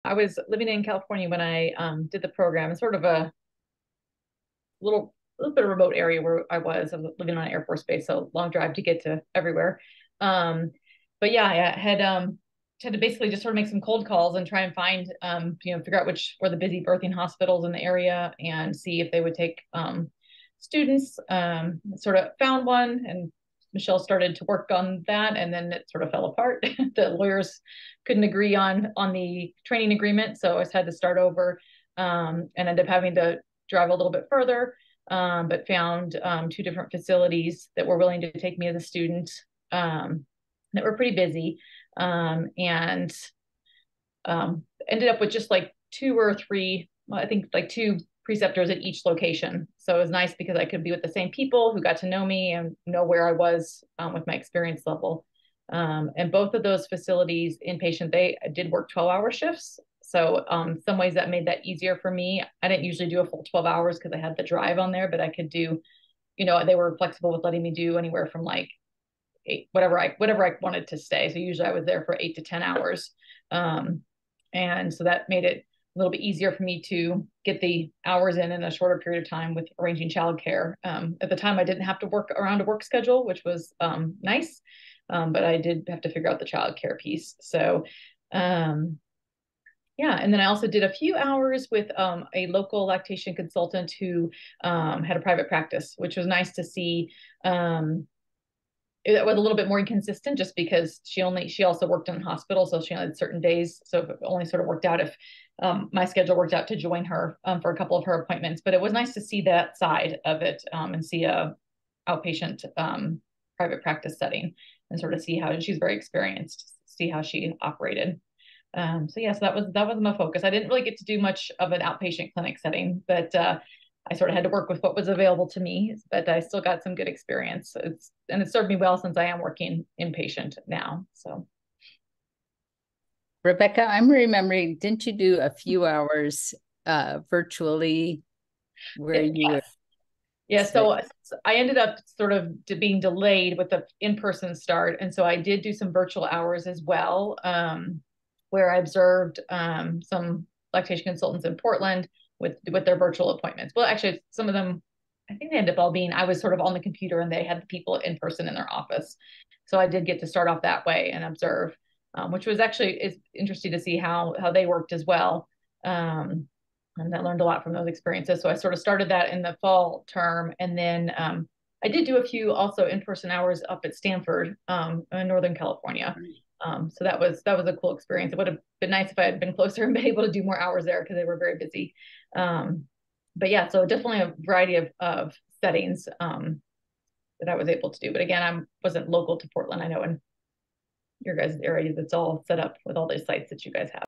I was living in California when I did the program. It's sort of a little bit of a remote area where I was. Living on an Air Force base, so long drive to get to everywhere. Um, but yeah, I had to basically just sort of make some cold calls and try and find figure out which were the busy birthing hospitals in the area and see if they would take students. Sort of found one, and Michelle started to work on that, and then it sort of fell apart. The lawyers couldn't agree on the training agreement, so I had to start over, and ended up having to drive a little bit further, but found two different facilities that were willing to take me as a student, that were pretty busy, and ended up with just like two or three, well, I think like two preceptors at each location. So it was nice because I could be with the same people who got to know me and know where I was with my experience level. And both of those facilities, inpatient, they did work 12-hour shifts. So some ways that made that easier for me. I didn't usually do a full 12 hours because I had the drive on there, but I could do, they were flexible with letting me do anywhere from like whatever I wanted to stay. So usually I was there for 8 to 10 hours. And so that made it a little bit easier for me to get the hours in a shorter period of time with arranging childcare. At the time, I didn't have to work around a work schedule, which was nice, but I did have to figure out the childcare piece. So, yeah, and then I also did a few hours with a local lactation consultant who had a private practice, which was nice to see. It was a little bit more inconsistent just because she also worked in the hospital, so she had certain days. So it only sort of worked out if my schedule worked out to join her for a couple of her appointments. But it was nice to see that side of it, and see a outpatient private practice setting and sort of see how she's very experienced, see how she operated. So yeah, so that was my focus. I didn't really get to do much of an outpatient clinic setting, but I sort of had to work with what was available to me, but I still got some good experience. And it served me well since I am working inpatient now. So, Rebecca, I'm remembering, didn't you do a few hours virtually where you were? Yeah, so I ended up sort of being delayed with the in-person start, and so I did do some virtual hours as well, where I observed some lactation consultants in Portland with their virtual appointments. Well, actually, some of them, I think they ended up all being, I was sort of on the computer and they had the people in person in their office. So I did get to start off that way and observe, which was actually is interesting to see how they worked as well. And I learned a lot from those experiences. So I sort of started that in the fall term, and then I did do a few also in-person hours up at Stanford, in Northern California. So that was a cool experience. It would have been nice if I had been closer and been able to do more hours there because they were very busy. But yeah, so definitely a variety of settings that I was able to do. But again, I wasn't local to Portland. I know in your guys' area, that's all set up with all those sites that you guys have.